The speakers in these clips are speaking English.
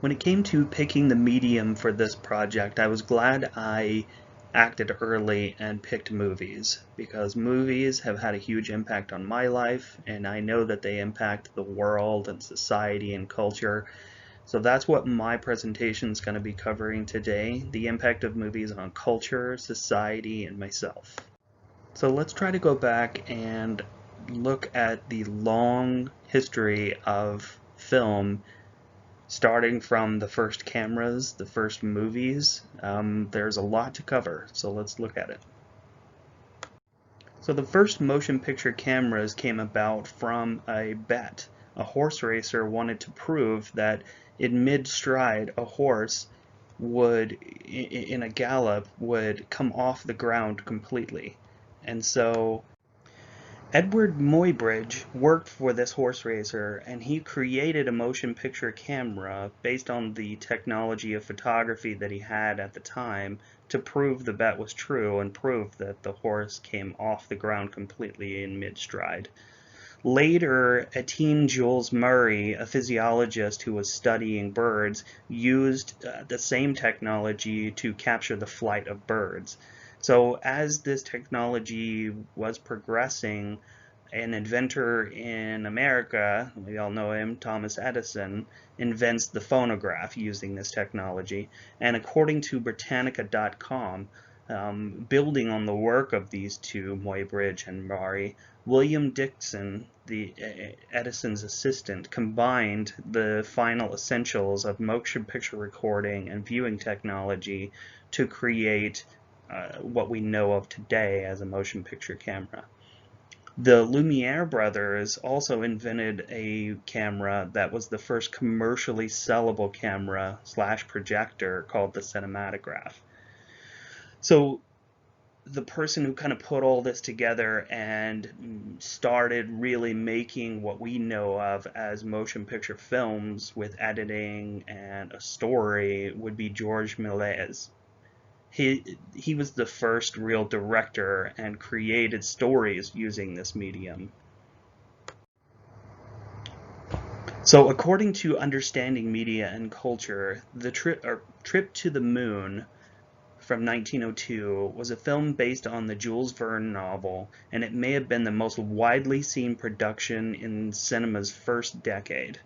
When it came to picking the medium for this project, I was glad I acted early and picked movies because movies have had a huge impact on my life, and I know that they impact the world and society and culture. So that's what my presentation is going to be covering today, the impact of movies on culture, society, and myself. So let's try to go back and look at the long history of film, starting from the first cameras, the first movies. There's a lot to cover, so let's look at it. So the first motion picture cameras came about from a bet. A horse racer wanted to prove that in mid-stride a horse would, in a gallop, would come off the ground completely. And so Edward Muybridge worked for this horse racer, and he created a motion picture camera based on the technology of photography that he had at the time to prove the bet was true and prove that the horse came off the ground completely in mid-stride. Later, Etienne Jules Murray, a physiologist who was studying birds, used the same technology to capture the flight of birds. So as this technology was progressing, an inventor in America, we all know him, Thomas Edison, invents the phonograph using this technology. And according to Britannica.com, building on the work of these two, Muybridge and Murray, William Dickson, the Edison's assistant, combined the final essentials of motion picture recording and viewing technology to create what we know of today as a motion picture camera. The Lumiere brothers also invented a camera that was the first commercially sellable camera slash projector called the cinematograph. So the person who kind of put all this together and started really making what we know of as motion picture films with editing and a story would be Georges Méliès. He was the first real director and created stories using this medium. So according to Understanding Media and Culture, the Trip to the Moon from 1902 was a film based on the Jules Verne novel, and it may have been the most widely seen production in cinema's first decade.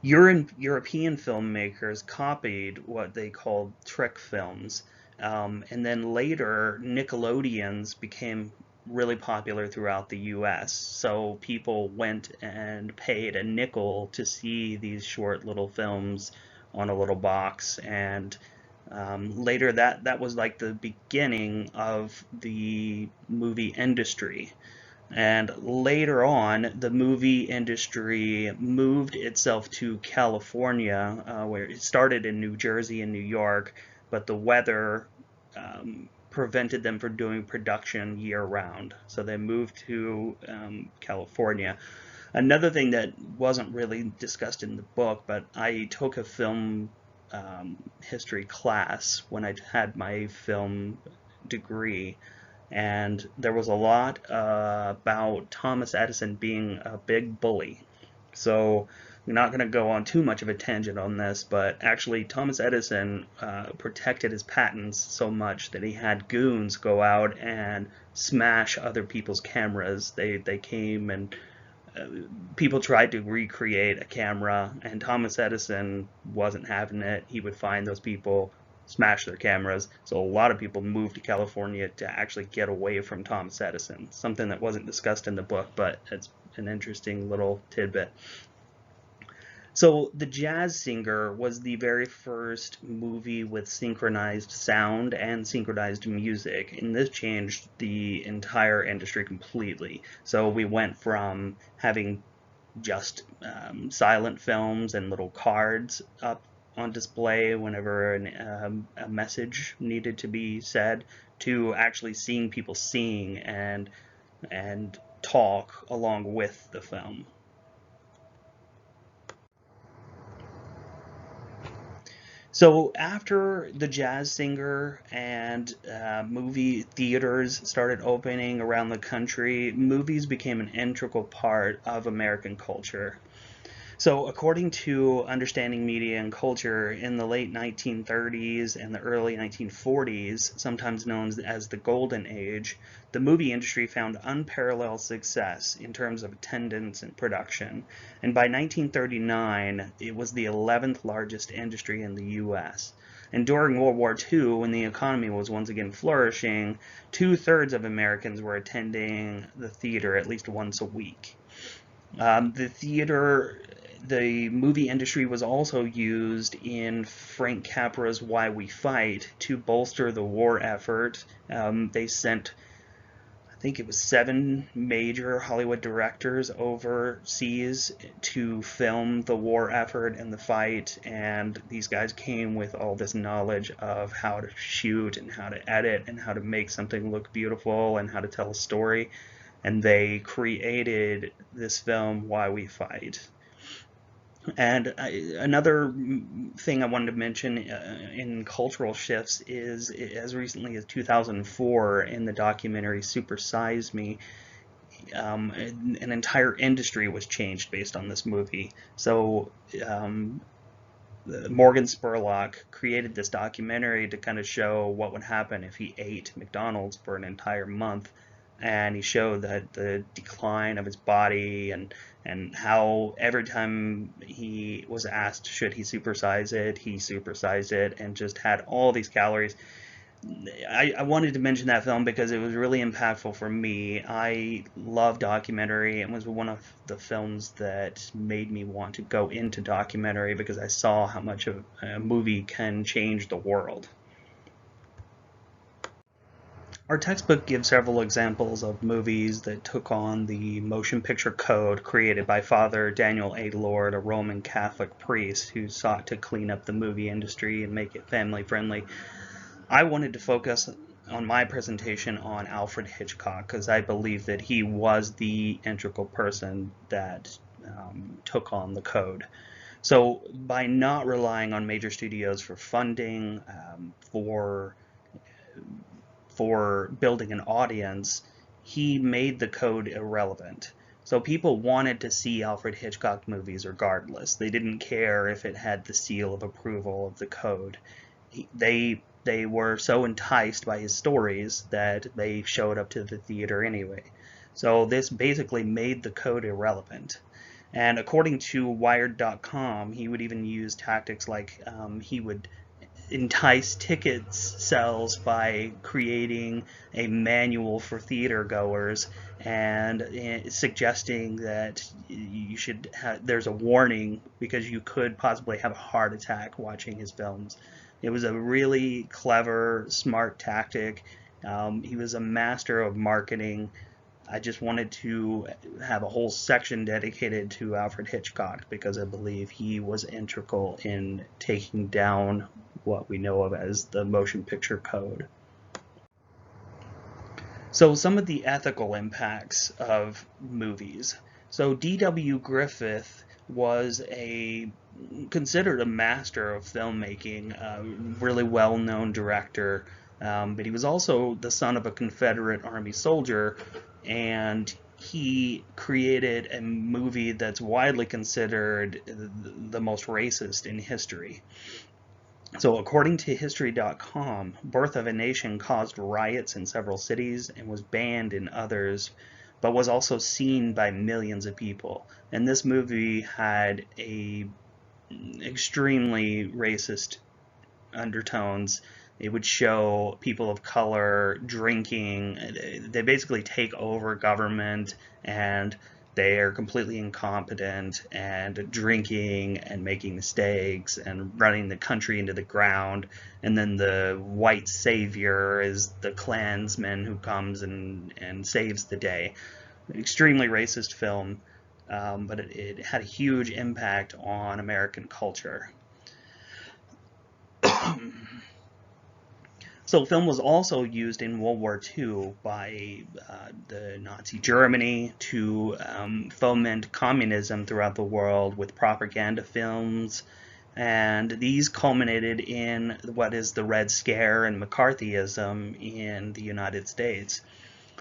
European filmmakers copied what they called trick films, and then later Nickelodeons became really popular throughout the US. So people went and paid a nickel to see these short little films on a little box, and later that was like the beginning of the movie industry. And later on, the movie industry moved itself to California, where it started in New Jersey and New York, but the weather prevented them from doing production year round. So they moved to California. Another thing that wasn't really discussed in the book, but I took a film history class when I had my film degree, and there was a lot about Thomas Edison being a big bully. So we're not going to go on too much of a tangent on this, but actually Thomas Edison protected his patents so much that he had goons go out and smash other people's cameras. They came and uh, people tried to recreate a camera, and Thomas Edison wasn't having it. He would find those people, smash their cameras. So a lot of people moved to California to actually get away from Thomas Edison. Something that wasn't discussed in the book, but it's an interesting little tidbit. So The Jazz Singer was the very first movie with synchronized sound and synchronized music, and this changed the entire industry completely. So we went from having just silent films and little cards up on display whenever a message needed to be said, to actually seeing people sing and talk along with the film. So after The Jazz Singer and movie theaters started opening around the country, movies became an integral part of American culture. So, according to Understanding Media and Culture, in the late 1930s and the early 1940s, sometimes known as the Golden Age, the movie industry found unparalleled success in terms of attendance and production. And by 1939, it was the 11th largest industry in the US. And during World War II, when the economy was once again flourishing, 2/3 of Americans were attending the theater at least once a week. The movie industry was also used in Frank Capra's Why We Fight to bolster the war effort. They sent, I think it was 7 major Hollywood directors overseas to film the war effort and the fight, and these guys came with all this knowledge of how to shoot and how to edit and how to make something look beautiful and how to tell a story. And they created this film, Why We Fight. And another thing I wanted to mention in cultural shifts is, as recently as 2004, in the documentary Super Size Me, an entire industry was changed based on this movie. So Morgan Spurlock created this documentary to kind of show what would happen if he ate McDonald's for an entire month, and he showed that the decline of his body and how every time he was asked should he supersize it, he supersized it and just had all these calories. I wanted to mention that film because it was really impactful for me. I love documentary. It was one of the films that made me want to go into documentary because I saw how much a movie can change the world. Our textbook gives several examples of movies that took on the motion picture code created by Father Daniel A. Lord, a Roman Catholic priest who sought to clean up the movie industry and make it family friendly. I wanted to focus on my presentation on Alfred Hitchcock because I believe that he was the integral person that took on the code. So by not relying on major studios for funding, for building an audience, he made the code irrelevant. So people wanted to see Alfred Hitchcock movies regardless. They didn't care if it had the seal of approval of the code. They were so enticed by his stories that they showed up to the theater anyway. So this basically made the code irrelevant. And according to Wired.com, he would even use tactics like he would entice ticket sales by creating a manual for theater goers and suggesting that you should there's a warning because you could possibly have a heart attack watching his films. It was a really clever, smart tactic. He was a master of marketing. I just wanted to have a whole section dedicated to Alfred Hitchcock because I believe he was integral in taking down what we know of as the motion picture code. So some of the ethical impacts of movies. So D.W. Griffith was considered a master of filmmaking, a really well-known director, but he was also the son of a Confederate Army soldier, and he created a movie that's widely considered the most racist in history. So according to History.com, Birth of a Nation caused riots in several cities and was banned in others, but was also seen by millions of people. And this movie had extremely racist undertones. It would show people of color drinking. They basically take over government and they are completely incompetent and drinking and making mistakes and running the country into the ground. And then the white savior is the Klansman who comes and saves the day. An extremely racist film, but it had a huge impact on American culture. So film was also used in World War II by the Nazi Germany to foment communism throughout the world with propaganda films, and these culminated in what is the Red Scare and McCarthyism in the United States.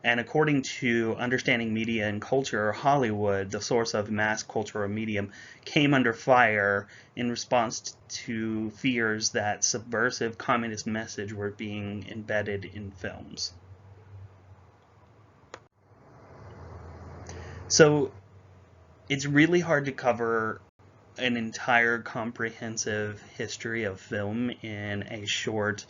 And according to Understanding Media and Culture, Hollywood, the source of mass cultural medium, came under fire in response to fears that subversive communist message were being embedded in films. So it's really hard to cover an entire comprehensive history of film in a short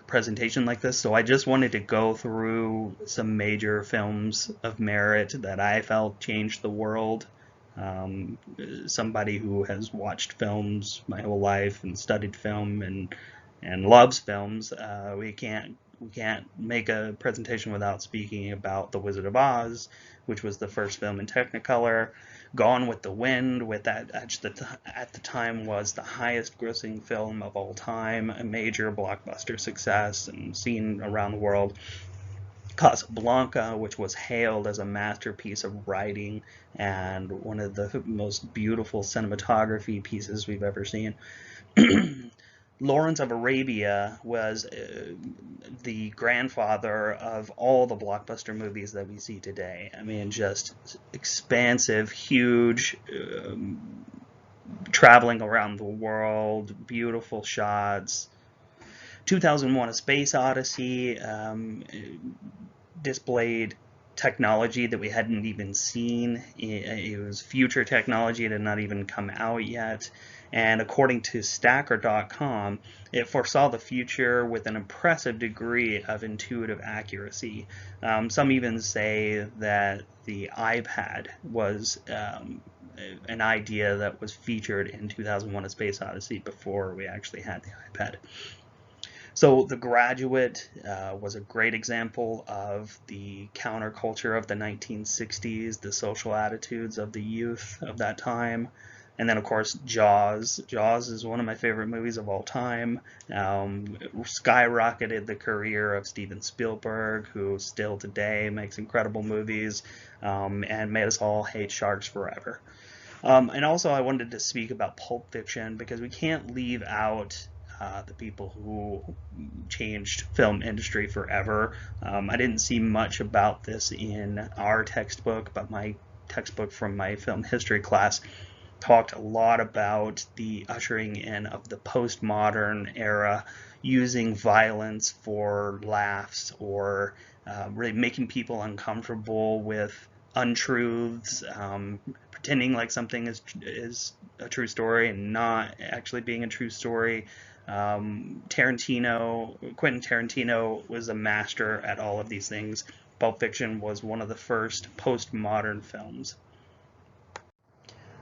presentation like this, so I just wanted to go through some major films of merit that I felt changed the world. Somebody who has watched films my whole life and studied film and loves films, we can't make a presentation without speaking about The Wizard of Oz, which was the first film in Technicolor. Gone with the Wind, with that at the time was the highest grossing film of all time, a major blockbuster success and seen around the world. Casablanca, which was hailed as a masterpiece of writing and one of the most beautiful cinematography pieces we've ever seen. Lawrence of Arabia was the grandfather of all the blockbuster movies that we see today. I mean, just expansive, huge, traveling around the world, beautiful shots. 2001: A Space Odyssey displayed technology that we hadn't even seen. It was future technology. It had not even come out yet. And according to Stacker.com, it foresaw the future with an impressive degree of intuitive accuracy. Some even say that the iPad was an idea that was featured in 2001: A Space Odyssey before we actually had the iPad. So The Graduate was a great example of the counterculture of the 1960s, the social attitudes of the youth of that time. And then, of course, Jaws. Jaws is one of my favorite movies of all time. Skyrocketed the career of Steven Spielberg, who still today makes incredible movies, and made us all hate sharks forever. And also, I wanted to speak about Pulp Fiction because we can't leave out the people who changed film industry forever. I didn't see much about this in our textbook, but my textbook from my film history class talked a lot about the ushering in of the postmodern era, using violence for laughs or really making people uncomfortable with untruths, pretending like something is a true story and not actually being a true story. Quentin Tarantino was a master at all of these things. Pulp Fiction was one of the first postmodern films.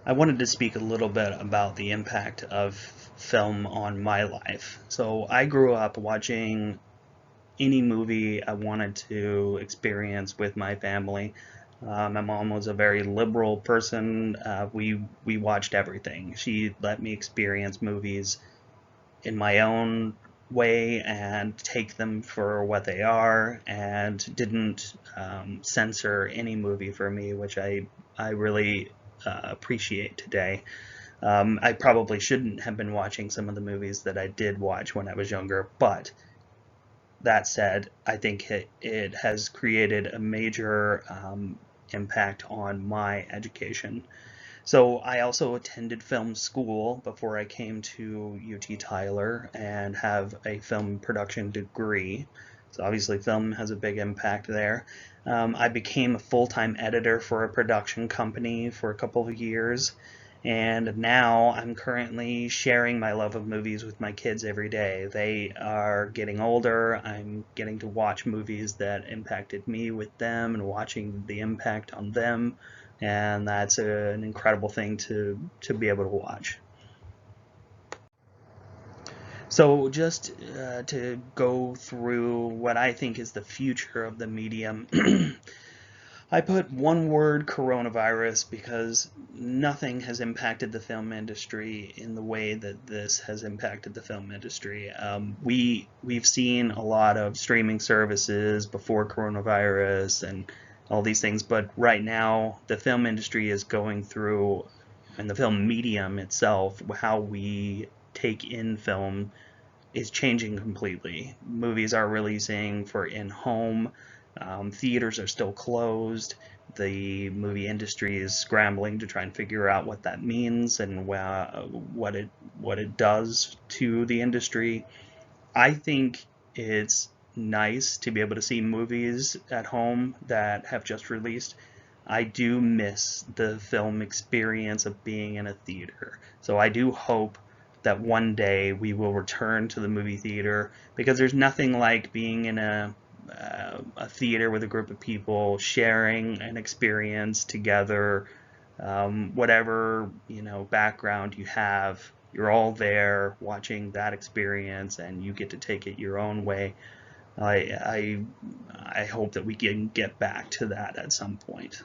I wanted to speak a little bit about the impact of film on my life. So I grew up watching any movie I wanted to experience with my family. My mom was a very liberal person. We watched everything. She let me experience movies in my own way and take them for what they are, and didn't censor any movie for me, which I really appreciate today. I probably shouldn't have been watching some of the movies that I did watch when I was younger, but that said, I think it has created a major impact on my education. So I also attended film school before I came to UT Tyler and have a film production degree. So obviously film has a big impact there. I became a full-time editor for a production company for a couple of years, and now I'm currently sharing my love of movies with my kids every day. They are getting older. I'm getting to watch movies that impacted me with them and watching the impact on them, and that's an incredible thing to be able to watch. So just to go through what I think is the future of the medium, I put one word: coronavirus, because nothing has impacted the film industry in the way that this has impacted the film industry. We've seen a lot of streaming services before coronavirus and all these things, but right now the film industry is going through, and the film medium itself, how we take in film is changing completely. Movies are releasing for in-home Theaters are still closed. The movie industry is scrambling to try and figure out what that means and what it does to the industry. I think it's nice to be able to see movies at home that have just released. I do miss the film experience of being in a theater. So I do hope that one day we will return to the movie theater, because there's nothing like being in a theater with a group of people sharing an experience together. Whatever background you have, you're all there watching that experience, and you get to take it your own way. I I hope that we can get back to that at some point.